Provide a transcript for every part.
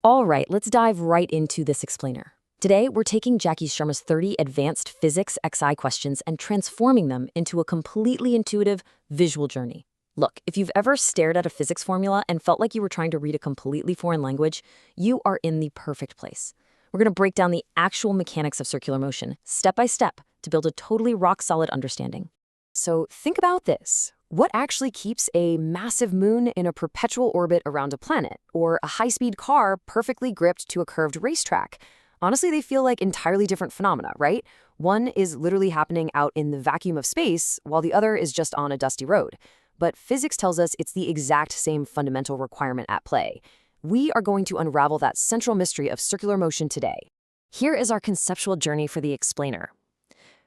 All right, let's dive right into this explainer. Today, we're taking Jacky Sharma's 30 advanced physics XI questions and transforming them into a completely intuitive visual journey. Look, if you've ever stared at a physics formula and felt like you were trying to read a completely foreign language, you are in the perfect place. We're going to break down the actual mechanics of circular motion, step by step, to build a totally rock-solid understanding. So think about this. What actually keeps a massive moon in a perpetual orbit around a planet, or a high-speed car perfectly gripped to a curved racetrack? Honestly, they feel like entirely different phenomena, right? One is literally happening out in the vacuum of space, while the other is just on a dusty road. But physics tells us it's the exact same fundamental requirement at play. We are going to unravel that central mystery of circular motion today. Here is our conceptual journey for the explainer.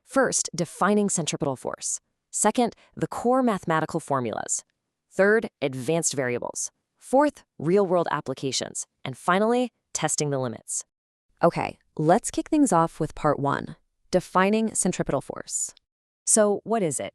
First, defining centripetal force. Second, the core mathematical formulas. Third, advanced variables. Fourth, real-world applications. And finally, testing the limits. Okay, let's kick things off with part 1, defining centripetal force. So what is it?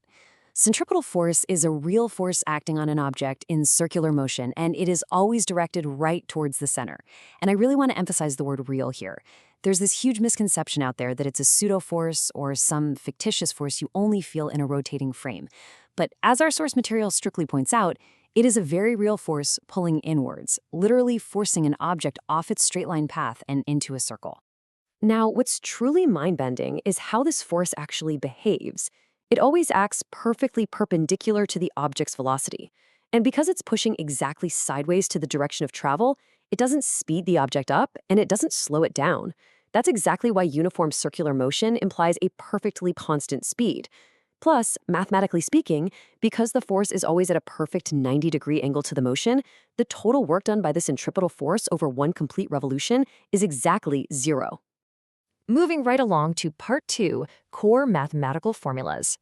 Centripetal force is a real force acting on an object in circular motion, and it is always directed right towards the center. And I really want to emphasize the word real here. There's this huge misconception out there that it's a pseudo-force or some fictitious force you only feel in a rotating frame. But as our source material strictly points out, it is a very real force pulling inwards, literally forcing an object off its straight-line path and into a circle. Now, what's truly mind-bending is how this force actually behaves. It always acts perfectly perpendicular to the object's velocity. And because it's pushing exactly sideways to the direction of travel, it doesn't speed the object up and it doesn't slow it down. That's exactly why uniform circular motion implies a perfectly constant speed. Plus, mathematically speaking, because the force is always at a perfect 90-degree angle to the motion, the total work done by the centripetal force over one complete revolution is exactly 0. Moving right along to part 2, core mathematical formulas.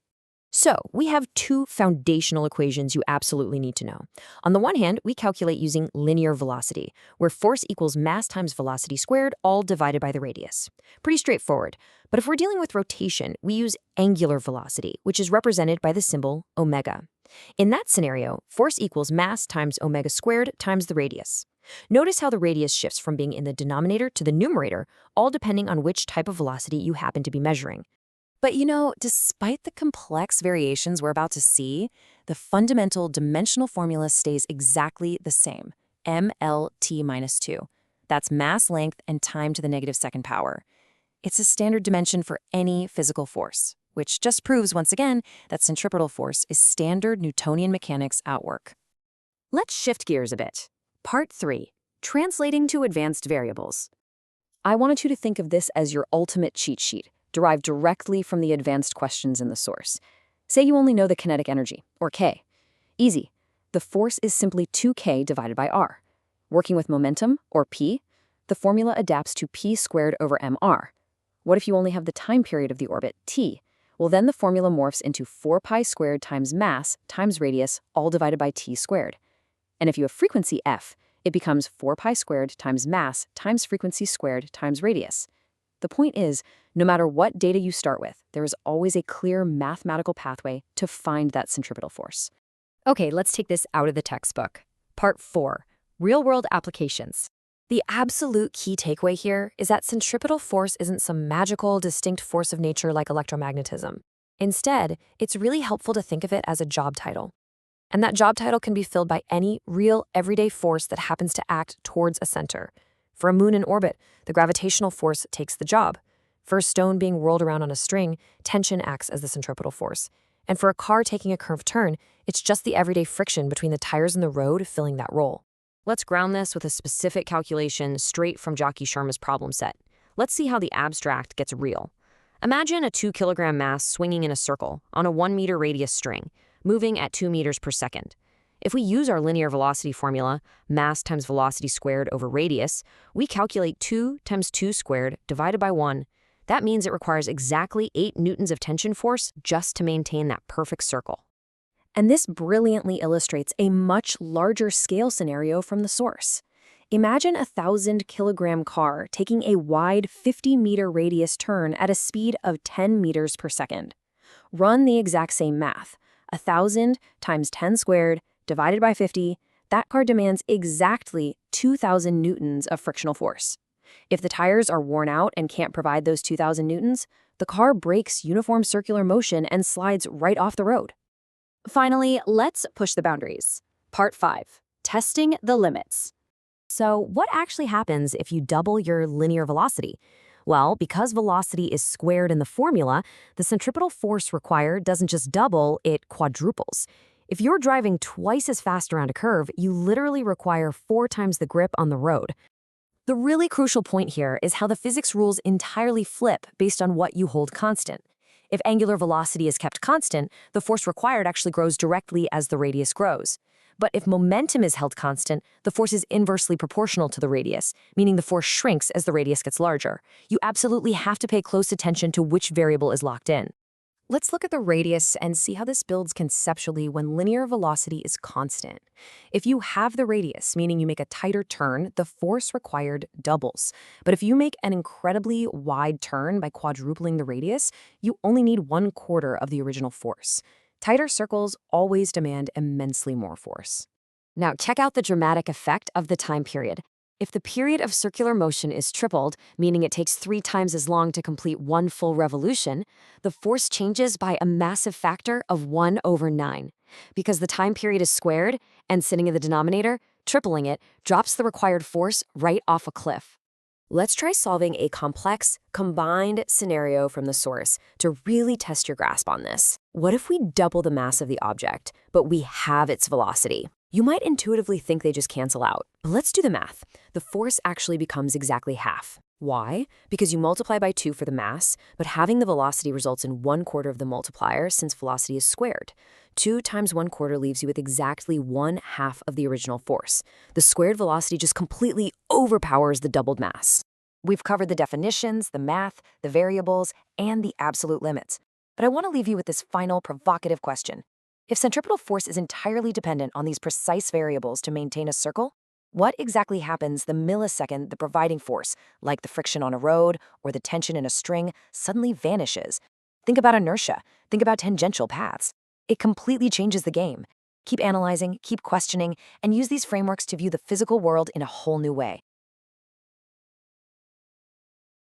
So, we have 2 foundational equations you absolutely need to know. On the one hand, we calculate using linear velocity, where force equals mass times velocity squared, all divided by the radius. Pretty straightforward. But if we're dealing with rotation, we use angular velocity, which is represented by the symbol omega. In that scenario, force equals mass times omega squared times the radius. Notice how the radius shifts from being in the denominator to the numerator, all depending on which type of velocity you happen to be measuring. But despite the complex variations we're about to see, the fundamental dimensional formula stays exactly the same, mLt minus 2. That's mass length and time to the negative second power. It's a standard dimension for any physical force, which just proves once again that centripetal force is standard Newtonian mechanics at work. Let's shift gears a bit. Part 3, translating to advanced variables. I wanted you to think of this as your ultimate cheat sheet, derived directly from the advanced questions in the source. Say you only know the kinetic energy, or K. Easy. The force is simply 2K divided by R. Working with momentum, or P, the formula adapts to P squared over mR. What if you only have the time period of the orbit, T? Well, then the formula morphs into 4 pi squared times mass times radius, all divided by T squared. And if you have frequency F, it becomes 4 pi squared times mass times frequency squared times radius. The point is, no matter what data you start with, there is always a clear mathematical pathway to find that centripetal force. Okay, let's take this out of the textbook. Part 4, real-world applications. The absolute key takeaway here is that centripetal force isn't some magical, distinct force of nature like electromagnetism. Instead, it's really helpful to think of it as a job title. And that job title can be filled by any real, everyday force that happens to act towards a center. For a moon in orbit, the gravitational force takes the job. For a stone being whirled around on a string, tension acts as the centripetal force. And for a car taking a curved turn, it's just the everyday friction between the tires and the road filling that role. Let's ground this with a specific calculation straight from Jacky Sharma's problem set. Let's see how the abstract gets real. Imagine a 2-kilogram mass swinging in a circle on a 1-meter radius string, moving at 2 meters per second. If we use our linear velocity formula, mass times velocity squared over radius, we calculate 2 times 2 squared divided by 1. That means it requires exactly 8 newtons of tension force just to maintain that perfect circle. And this brilliantly illustrates a much larger scale scenario from the source. Imagine a 1,000-kilogram car taking a wide 50-meter radius turn at a speed of 10 meters per second. Run the exact same math. 1,000 times 10 squared divided by 50, that car demands exactly 2,000 newtons of frictional force. If the tires are worn out and can't provide those 2,000 newtons, the car breaks uniform circular motion and slides right off the road. Finally, let's push the boundaries. Part 5. Testing the limits. So what actually happens if you double your linear velocity? Well, because velocity is squared in the formula, the centripetal force required doesn't just double, it quadruples. If you're driving twice as fast around a curve, you literally require 4 times the grip on the road. The really crucial point here is how the physics rules entirely flip based on what you hold constant. If angular velocity is kept constant, the force required actually grows directly as the radius grows. But if momentum is held constant, the force is inversely proportional to the radius, meaning the force shrinks as the radius gets larger. You absolutely have to pay close attention to which variable is locked in. Let's look at the radius and see how this builds conceptually when linear velocity is constant. If you have the radius, meaning you make a tighter turn, the force required doubles. But if you make an incredibly wide turn by quadrupling the radius, you only need 1/4 of the original force. Tighter circles always demand immensely more force. Now, check out the dramatic effect of the time period. If the period of circular motion is tripled, meaning it takes 3 times as long to complete one full revolution, the force changes by a massive factor of 1/9. Because the time period is squared and sitting in the denominator, tripling it drops the required force right off a cliff. Let's try solving a complex, combined scenario from the source to really test your grasp on this. What if we double the mass of the object, but we have its velocity? You might intuitively think they just cancel out, but let's do the math. The force actually becomes exactly half. Why? Because you multiply by 2 for the mass, but having the velocity results in 1/4 of the multiplier since velocity is squared. 2 times 1/4 leaves you with exactly 1/2 of the original force. The squared velocity just completely overpowers the doubled mass. We've covered the definitions, the math, the variables, and the absolute limits. But I want to leave you with this final provocative question. If centripetal force is entirely dependent on these precise variables to maintain a circle, what exactly happens the millisecond the providing force, like the friction on a road or the tension in a string, suddenly vanishes? Think about inertia. Think about tangential paths. It completely changes the game. Keep analyzing, keep questioning, and use these frameworks to view the physical world in a whole new way.